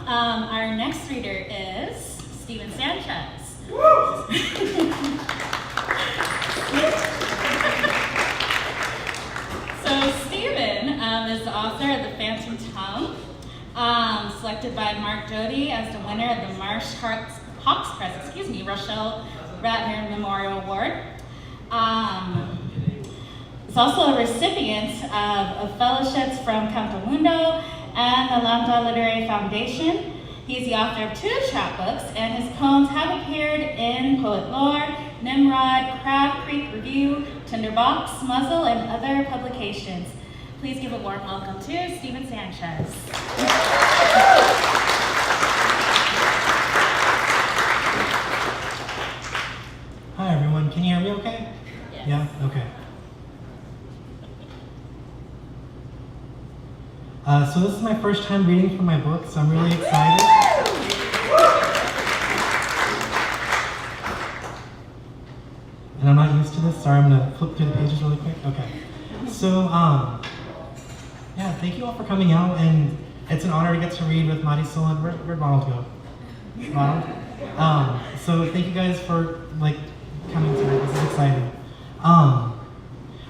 Our next reader is Stephen Sanchez. So Stephen is the author of The Phantom Tongue, selected by Mark Doty as the winner of the Marsh Hawks Press, Rochelle Ratner Memorial Award. He's also a recipient of fellowships from Campomundo and the Lambda Literary Foundation. He's the author of 2 chapbooks, and his poems have appeared in Poet Lore, Nimrod, Crab Creek Review, Tinderbox, Muzzle, and other publications. Please give a warm welcome to Stephen Sanchez. Hi everyone, can you hear me okay? Yes. Yeah? Okay. So this is my first time reading from my book, so I'm really excited. And I'm not used to this, sorry, I'm gonna flip through the pages really quick. Okay. So, yeah, thank you all for coming out, and it's an honor to get to read with Marisol and where'd Ronald go? Ronald? So thank you guys for coming tonight, this is exciting.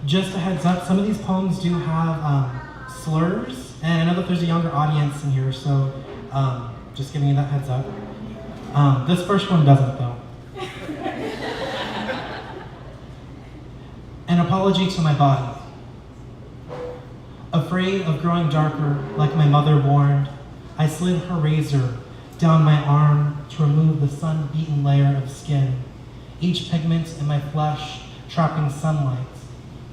Just a heads up, some of these poems do have slurs, and I know that there's a younger audience in here, so just giving you that heads up. This first one doesn't though. An apology to my body. Afraid of growing darker, like my mother warned, I slid her razor down my arm to remove the sun-beaten layer of skin, each pigment in my flesh trapping sunlight,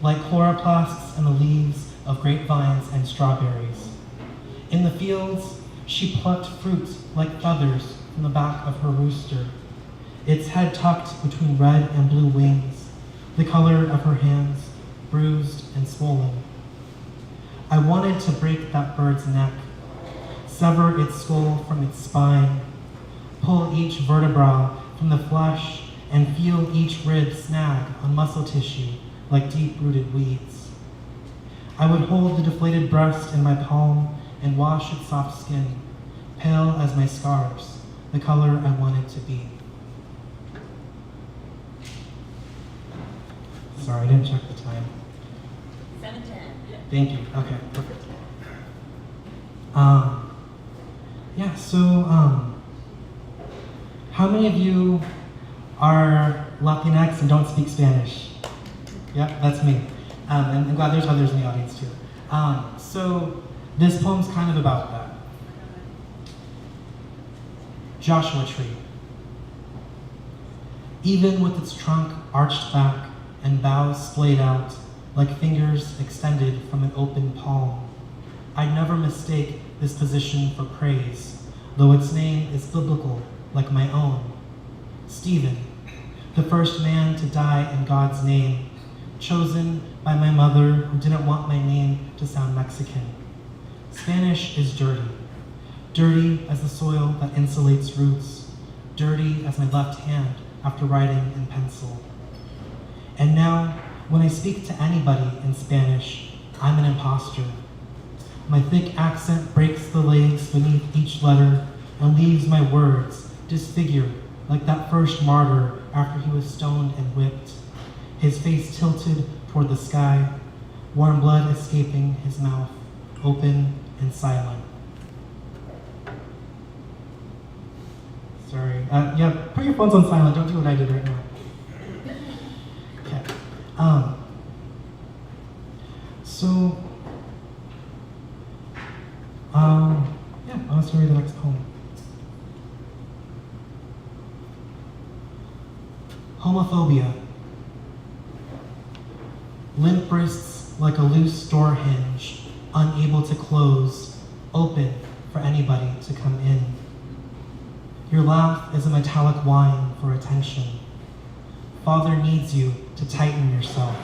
like chloroplasts in the leaves of grapevines and strawberries. In the fields, she plucked fruit like feathers from the back of her rooster, its head tucked between red and blue wings, the color of her hands bruised and swollen. I wanted to break that bird's neck, sever its skull from its spine, pull each vertebra from the flesh, and feel each rib snag on muscle tissue like deep-rooted weeds. I would hold the deflated breast in my palm and wash its soft skin, pale as my scars, the color I wanted to be. Sorry, I didn't check the time. 7:10. Thank you. Okay, perfect. Yeah, so how many of you are Latinx and don't speak Spanish? Yep, that's me. And I'm glad there's others in the audience too. So this poem's kind of about that. Joshua Tree. Even with its trunk arched back and boughs splayed out, like fingers extended from an open palm, I'd never mistake this position for praise, though its name is biblical like my own. Stephen, the first man to die in God's name, chosen by my mother who didn't want my name to sound Mexican. Spanish is dirty. Dirty as the soil that insulates roots. Dirty as my left hand after writing in pencil. And now, when I speak to anybody in Spanish, I'm an imposter. My thick accent breaks the legs beneath each letter and leaves my words disfigured like that first martyr after he was stoned and whipped, his face tilted toward the sky, warm blood escaping his mouth, open and silent. Sorry. Yeah, put your phones on silent. Don't do what I did right now. Okay. Yeah, I want to read the next poem. Homophobia. Limp wrists like a loose door hinge, unable to close, open for anybody to come in. Your laugh is a metallic whine for attention. Father needs you to tighten yourself.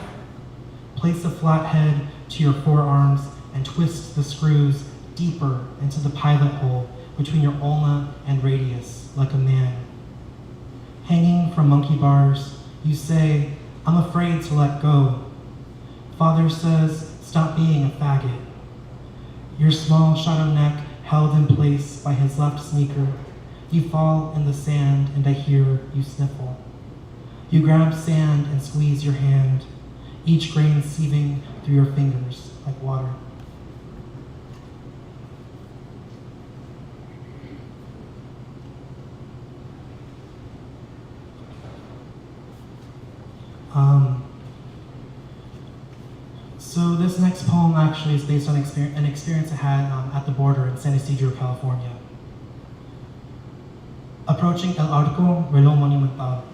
Place a flat head to your forearms and twist the screws deeper into the pilot hole between your ulna and radius, like a man. Hanging from monkey bars, you say, I'm afraid to let go. Father says, stop being a faggot. Your small shadow neck held in place by his left sneaker. You fall in the sand and I hear you sniffle. You grab sand and squeeze your hand, each grain sieving through your fingers like water. So this next poem actually is based on an experience I had at the border in San Isidro, California. Approaching El Arco Reloj Monumental.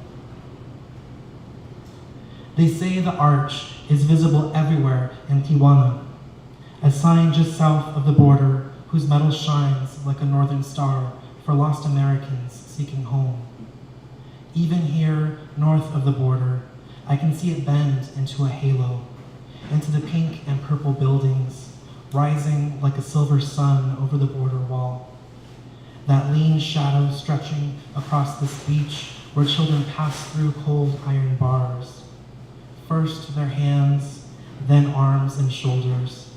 They say the arch is visible everywhere in Tijuana, a sign just south of the border whose metal shines like a northern star for lost Americans seeking home. Even here, north of the border, I can see it bend into a halo, into the pink and purple buildings, rising like a silver sun over the border wall. That lean shadow stretching across this beach where children pass through cold iron bars. First their hands, then arms and shoulders,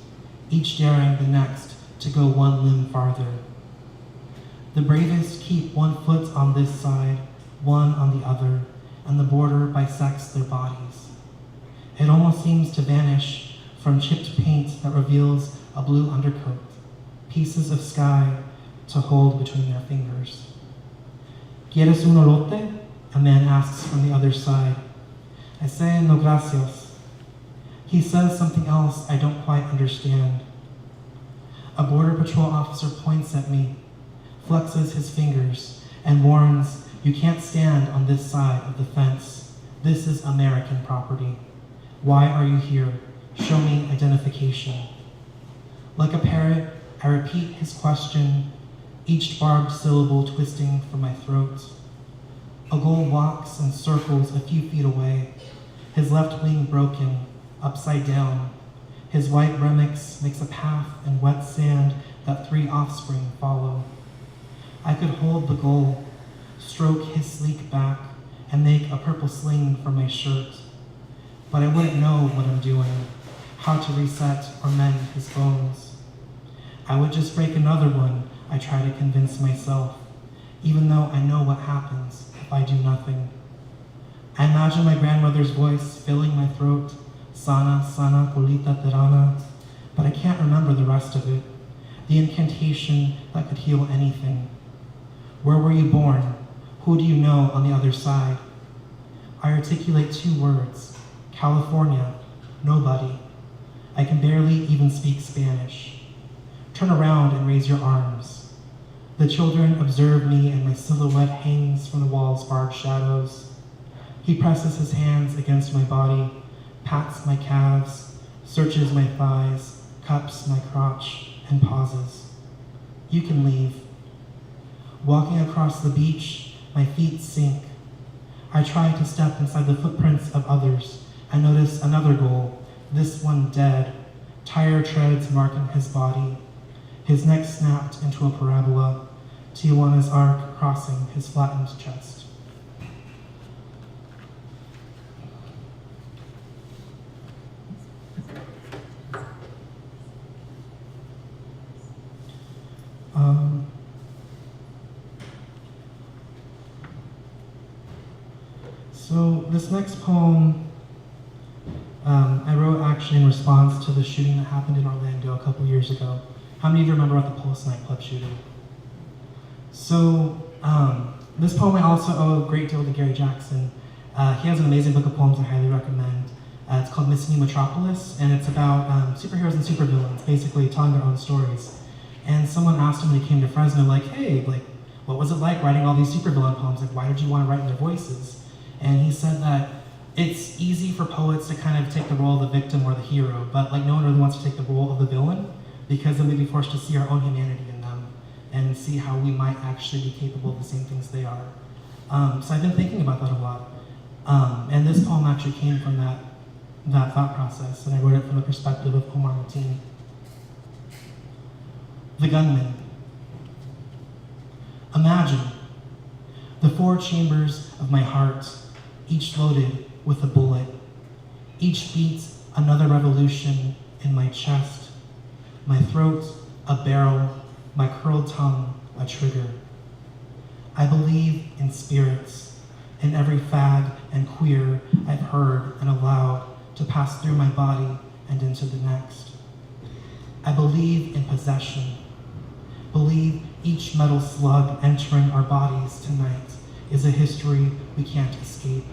each daring the next to go one limb farther. The bravest keep one foot on this side, one on the other, and the border bisects their bodies. It almost seems to vanish from chipped paint that reveals a blue undercoat, pieces of sky to hold between their fingers. ¿Quieres un elote? A man asks from the other side. I say no gracias. He says something else I don't quite understand. A border patrol officer points at me, flexes his fingers, and warns, you can't stand on this side of the fence. This is American property. Why are you here? Show me identification. Like a parrot, I repeat his question, each barbed syllable twisting from my throat. A gull walks and circles a few feet away, his left wing broken, upside down. His white remix makes a path in wet sand that 3 offspring follow. I could hold the gull, stroke his sleek back, and make a purple sling for my shirt. But I wouldn't know what I'm doing, how to reset or mend his bones. I would just break another one, I try to convince myself, even though I know what happens if I do nothing. I imagine my grandmother's voice filling my throat, sana, sana, colita terana, but I can't remember the rest of it, the incantation that could heal anything. Where were you born? Who do you know on the other side? I articulate 2 words, California, nobody. I can barely even speak Spanish. Turn around and raise your arms. The children observe me and my silhouette hangs from the wall's barred shadows. He presses his hands against my body, pats my calves, searches my thighs, cups my crotch, and pauses. You can leave. Walking across the beach, my feet sink. I try to step inside the footprints of others. I notice another goal, this one dead, tire treads marking his body. His neck snapped into a parabola, Tijuana's arc crossing his flattened chest. So this next poem I wrote actually in response to the shooting that happened in Orlando a couple years ago. How many of you remember about the Pulse nightclub shooting? So this poem I also owe a great deal to Gary Jackson. He has an amazing book of poems I highly recommend. It's called Miss New Metropolis, and it's about superheroes and supervillains, basically telling their own stories. And someone asked him when he came to Fresno, like, hey, like, what was it like writing all these supervillain poems? Like, why did you want to write in their voices? And he said that it's easy for poets to kind of take the role of the victim or the hero, but like no one really wants to take the role of the villain because then we'd be forced to see our own humanity in them and see how we might actually be capable of the same things they are. So I've been thinking about that a lot. And this poem actually came from that thought process, and I wrote it from the perspective of Omar Mateen. The gunman. Imagine the 4 chambers of my heart, each loaded with a bullet. Each beat another revolution in my chest. My throat, a barrel, my curled tongue a trigger. I believe in spirits, in every fad and queer I've heard and allowed to pass through my body and into the next. I believe in possession, believe each metal slug entering our bodies tonight is a history we can't escape,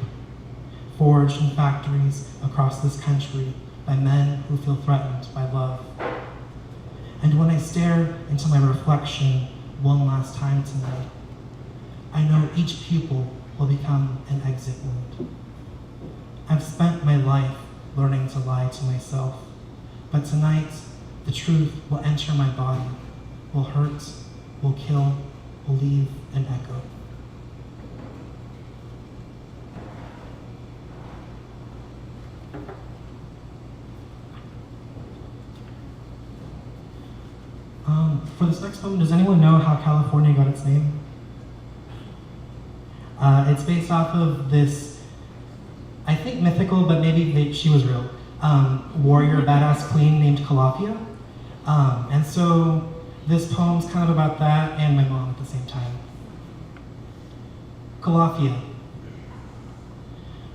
forged in factories across this country by men who feel threatened by love. And when I stare into my reflection one last time tonight, I know each pupil will become an exit wound. I've spent my life learning to lie to myself, but tonight the truth will enter my body, will hurt, will kill, will leave an echo. For this next poem, does anyone know how California got its name? It's based off of this, I think mythical, but maybe she was real, warrior, badass queen named Calafia. And so this poem's kind of about that and my mom at the same time. Calafia.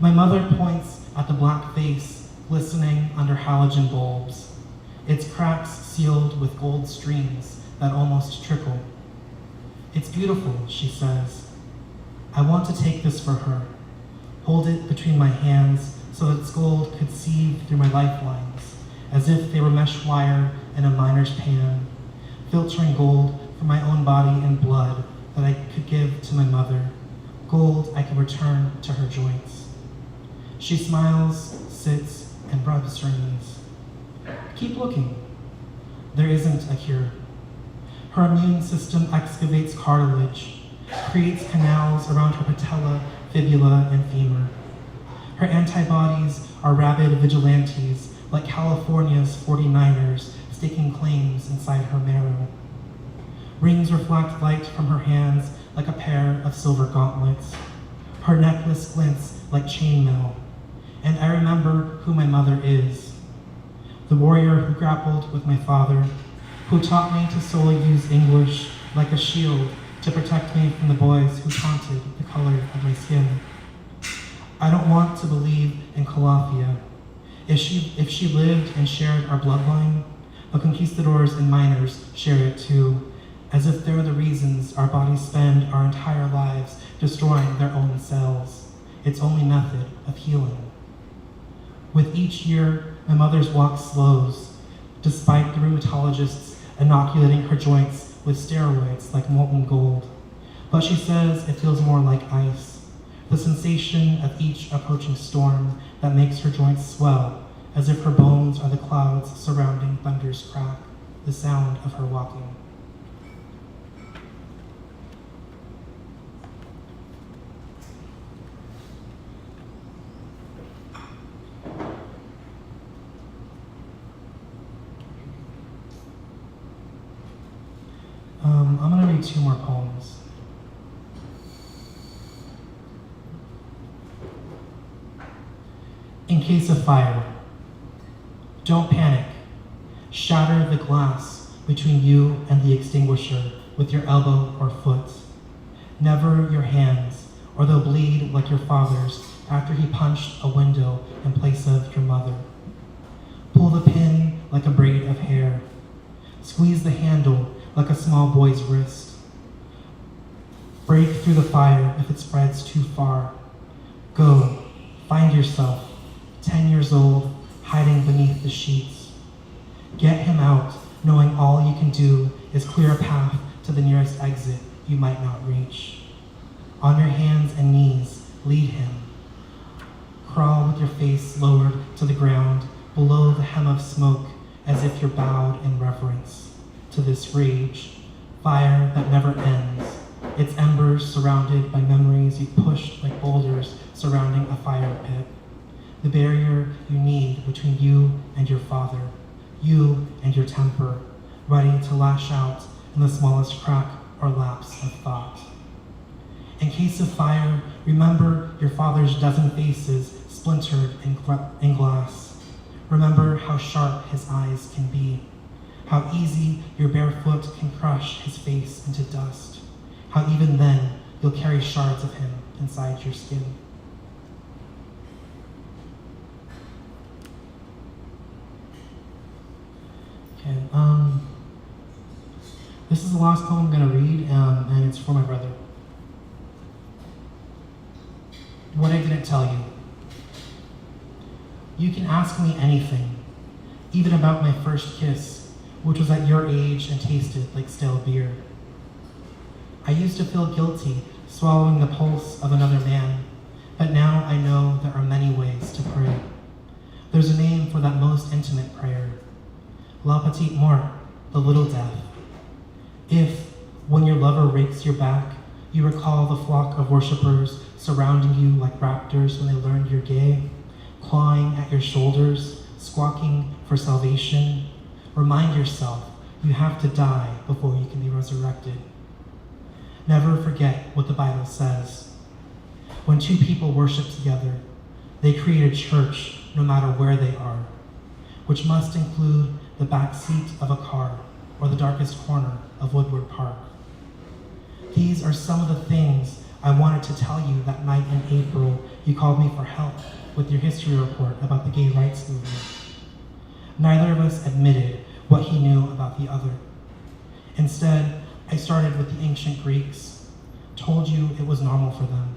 My mother points at the black face glistening under halogen bulbs, its cracks sealed with gold streams that almost trickle. It's beautiful, she says. I want to take this for her, hold it between my hands so that its gold could sieve through my lifelines, as if they were mesh wire in a miner's pan, filtering gold from my own body and blood that I could give to my mother, gold I could return to her joints. She smiles, sits, and rubs her knees. Keep looking. There isn't a cure. Her immune system excavates cartilage, creates canals around her patella, fibula, and femur. Her antibodies are rabid vigilantes, like California's 49ers staking claims inside her marrow. Rings reflect light from her hands like a pair of silver gauntlets. Her necklace glints like chainmail. And I remember who my mother is. The warrior who grappled with my father, who taught me to solely use English like a shield to protect me from the boys who taunted the color of my skin. I don't want to believe in Calafia. If she lived and shared our bloodline, but conquistadors and miners share it too, as if they're the reasons our bodies spend our entire lives destroying their own cells, its only method of healing. With each year, my mother's walk slows, despite the rheumatologists inoculating her joints with steroids like molten gold. But she says it feels more like ice, the sensation of each approaching storm that makes her joints swell, as if her bones are the clouds surrounding thunder's crack, the sound of her walking. I'm going to read two more poems. In case of fire, don't panic. Shatter the glass between you and the extinguisher with your elbow or foot. Never your hands, or they'll bleed like your father's after he punched a window in place of your mother. Pull the pin like a braid of hair. Squeeze the handle like a small boy's wrist. Break through the fire if it spreads too far. Go, find yourself, 10 years old, hiding beneath the sheets. Get him out, knowing all you can do is clear a path to the nearest exit you might not reach. On your hands and knees, lead him. Crawl with your face lowered to the ground, below the hem of smoke, as if you're bowed in reverence to this rage, fire that never ends, its embers surrounded by memories you pushed like boulders surrounding a fire pit. The barrier you need between you and your father, you and your temper, ready to lash out in the smallest crack or lapse of thought. In case of fire, remember your father's dozen faces splintered in glass. Remember how sharp his eyes can be, How easy your bare foot can crush his face into dust. How even then you'll carry shards of him inside your skin. Okay, this is the last poem I'm going to read, and it's for my brother. What I didn't tell you. You can ask me anything, even about my first kiss, which was at your age and tasted like stale beer. I used to feel guilty swallowing the pulse of another man, but now I know there are many ways to pray. There's a name for that most intimate prayer, La Petite Mort, the little death. If, when your lover rakes your back, you recall the flock of worshipers surrounding you like raptors when they learned you're gay, clawing at your shoulders, squawking for salvation, remind yourself you have to die before you can be resurrected. Never forget what the Bible says. When two people worship together, they create a church no matter where they are, which must include the back seat of a car or the darkest corner of Woodward Park. These are some of the things I wanted to tell you that night in April you called me for help with your history report about the gay rights movement. Neither of us admitted what he knew about the other. Instead, I started with the ancient Greeks, told you it was normal for them,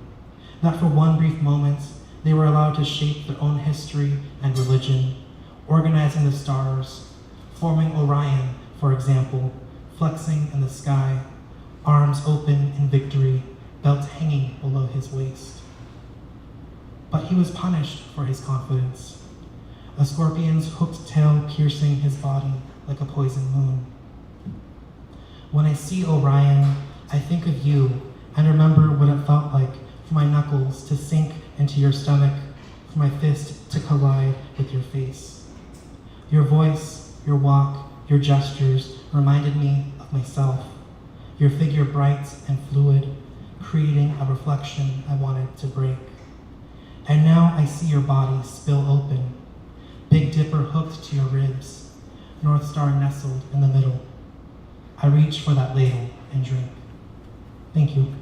that for one brief moment they were allowed to shape their own history and religion, organizing the stars, forming Orion, for example, flexing in the sky, arms open in victory, belt hanging below his waist. But he was punished for his confidence, a scorpion's hooked tail piercing his body like a poison moon. When I see Orion, I think of you and remember what it felt like for my knuckles to sink into your stomach, for my fist to collide with your face. Your voice, your walk, your gestures reminded me of myself, your figure bright and fluid, creating a reflection I wanted to break. And now I see your body spill open, Big Dipper hooked to your ribs, North Star nestled in the middle. I reach for that ladle and drink. Thank you.